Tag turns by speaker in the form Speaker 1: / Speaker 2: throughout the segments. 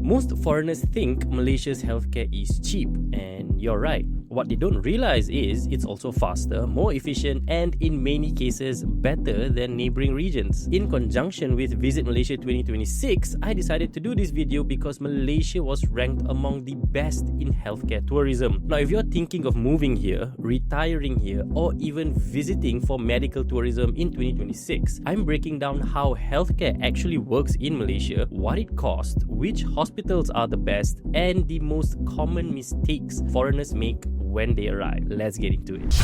Speaker 1: Most foreigners think Malaysia's healthcare is cheap, and you're right. What they don't realize is it's also faster, more efficient, and in many cases better than neighboring regions. In conjunction with Visit Malaysia 2026, I decided to do this video because Malaysia was ranked among the best in healthcare tourism. Now, if you're thinking of moving here, retiring here, or even visiting for medical tourism in 2026, I'm breaking down how healthcare actually works in Malaysia, what it costs, which hospitals are the best, and the most common mistakes foreigners make when they arrive. Let's get into it.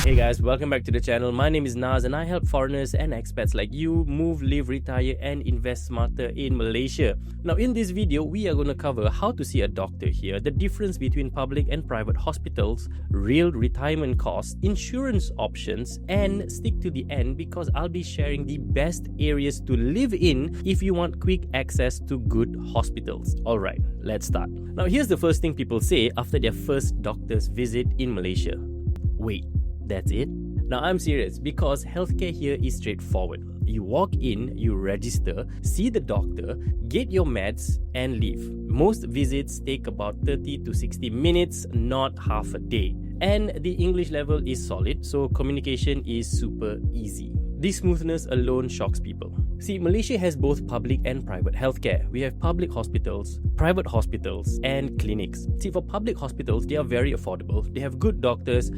Speaker 1: Hey guys, welcome back to the channel. My name is Naz and I help foreigners and expats like you move, live, retire and invest smarter in Malaysia. Now in this video, we are going to cover how to see a doctor here, the difference between public and private hospitals, real retirement costs, insurance options, and stick to the end because I'll be sharing the best areas to live in if you want quick access to good hospitals. Alright, let's start. Now here's the first thing people say after their first doctor's visit in Malaysia. Wait, that's it? Now I'm serious because healthcare here is straightforward. You walk in, you register, see the doctor, get your meds and leave. Most visits take about 30 to 60 minutes, not half a day. And the English level is solid, so communication is super easy. This smoothness alone shocks people. See, Malaysia has both public and private healthcare. We have public hospitals, private hospitals, and clinics. See, for public hospitals, they are very affordable. They have good doctors,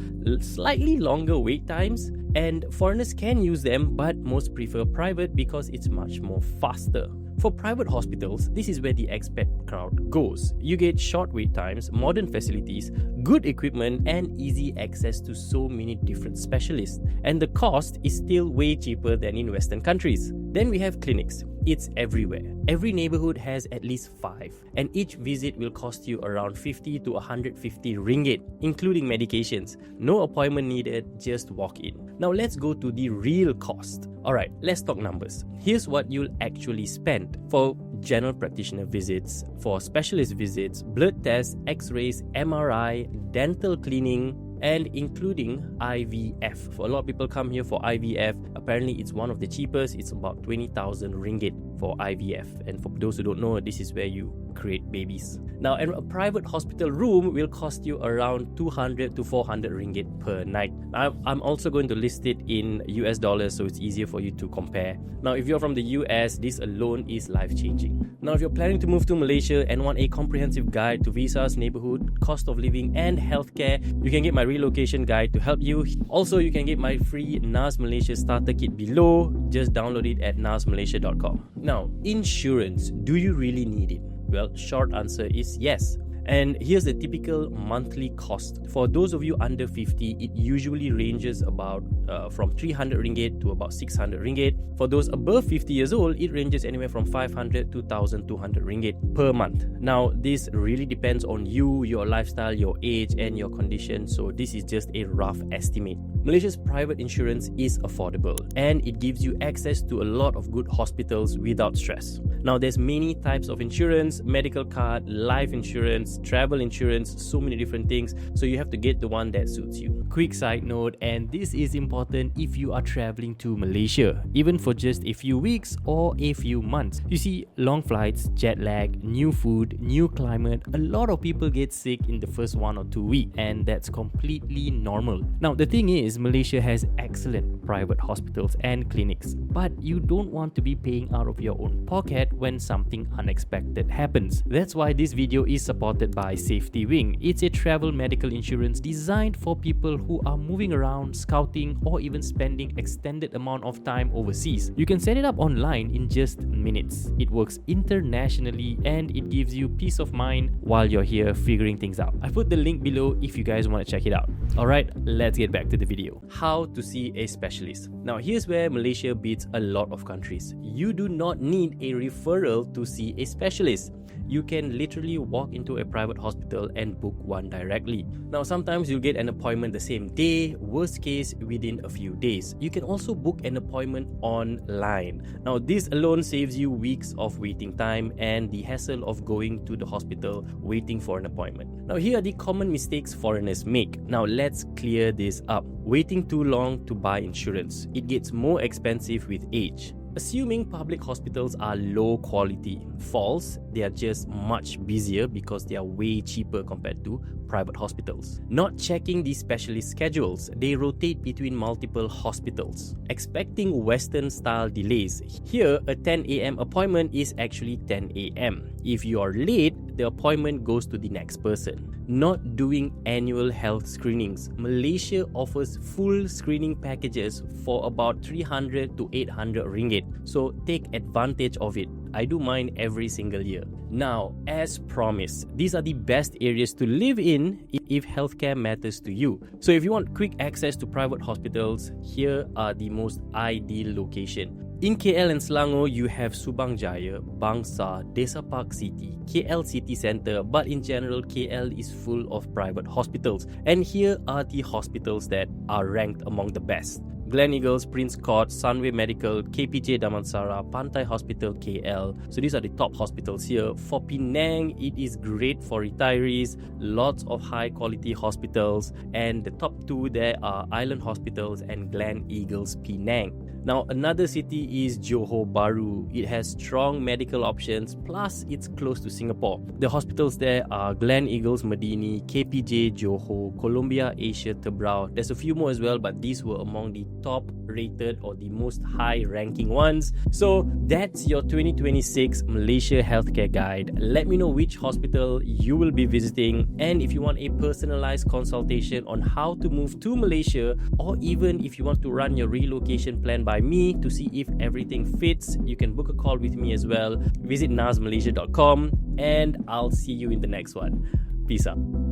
Speaker 1: slightly longer wait times, and foreigners can use them, but most prefer private because it's much more faster. For private hospitals, this is where the expat crowd goes. You get short wait times, modern facilities, good equipment, and easy access to so many different specialists. And the cost is still way cheaper than in Western countries. Then we have clinics. It's everywhere. Every neighborhood has at least 5, and each visit will cost you around 50 to 150 ringgit, including medications. No appointment needed, just walk in. Now let's go to the real cost. Alright, let's talk numbers. Here's what you'll actually spend for general practitioner visits, for specialist visits, blood tests, x-rays, MRI, dental cleaning, and including IVF. For a lot of people come here for IVF. Apparently it's one of the cheapest. It's about 20,000 ringgit for IVF. And for those who don't know, this is where you create babies. Now, a private hospital room will cost you around 200 to 400 ringgit per night. I'm also going to list it in US dollars so it's easier for you to compare. Now, if you're from the US, this alone is life-changing. Now, if you're planning to move to Malaysia and want a comprehensive guide to visas, neighborhood, cost of living, and healthcare, you can get my relocation guide to help you. Also, you can get my free Naz Malaysia starter kit below. Just download it at nazmalaysia.com. Now, insurance. Do you really need it? Well, short answer is yes. And here's the typical monthly cost. For those of you under 50, it usually ranges about from 300 ringgit to about 600 ringgit. For those above 50 years old, it ranges anywhere from 500 to 1,200 ringgit per month. Now, this really depends on you, your lifestyle, your age, and your condition. So this is just a rough estimate. Malaysia's private insurance is affordable and it gives you access to a lot of good hospitals without stress. Now, there's many types of insurance: medical card, life insurance, travel insurance, so many different things. So you have to get the one that suits you. Quick side note, and this is important if you are traveling to Malaysia, even for just a few weeks or a few months. You see, long flights, jet lag, new food, new climate, a lot of people get sick in the first 1 or 2 weeks, and that's completely normal. Now, the thing is, Malaysia has excellent private hospitals and clinics, but you don't want to be paying out of your own pocket when something unexpected happens. That's why this video is supported by SafetyWing. It's a travel medical insurance designed for people who are moving around, scouting, or even spending extended amount of time overseas. You can set it up online in just minutes. It works internationally and it gives you peace of mind while you're here figuring things out. I put the link below if you guys want to check it out. Alright, let's get back to the video. How to see a specialist. Now, here's where Malaysia beats a lot of countries. You do not need a referral to see a specialist. You can literally walk into a private hospital and book one directly. Now, sometimes you'll get an appointment the same day, worst case within a few days. You can also book an appointment online. Now this alone saves you weeks of waiting time and the hassle of going to the hospital waiting for an appointment. Now here are the common mistakes foreigners make. Now let's clear this up. Waiting too long to buy insurance. It gets more expensive with age. Assuming public hospitals are low quality. False, they are just much busier because they are way cheaper compared to private hospitals. Not checking the specialist schedules. They rotate between multiple hospitals. Expecting Western style delays. Here, a 10 a.m. appointment is actually 10 a.m. If you are late, the appointment goes to the next person. Not doing annual health screenings. Malaysia offers full screening packages for about 300 to 800 ringgit. So take advantage of it. I do mine every single year. Now, as promised, these are the best areas to live in if healthcare matters to you. So if you want quick access to private hospitals, here are the most ideal location. In KL and Selangor, you have Subang Jaya, Bangsa, Desa Park City, KL City Centre, but in general, KL is full of private hospitals. And here are the hospitals that are ranked among the best. Gleneagles, Prince Court, Sunway Medical, KPJ Damansara, Pantai Hospital KL. So these are the top hospitals here. For Penang, it is great for retirees, lots of high quality hospitals, and the top two there are Island Hospitals and Gleneagles Penang. Now, another city is Johor Bahru. It has strong medical options, plus it's close to Singapore. The hospitals there are Gleneagles Medini, KPJ Johor, Columbia Asia Tebrau. There's a few more as well, but these were among the top rated or the most high ranking ones. So that's your 2026 Malaysia Healthcare Guide. Let me know which hospital you will be visiting, and if you want a personalized consultation on how to move to Malaysia, or even if you want to run your relocation plan by me to see if everything fits, you can book a call with me as well. Visit nasmalaysia.com, and I'll see you in the next one. Peace out.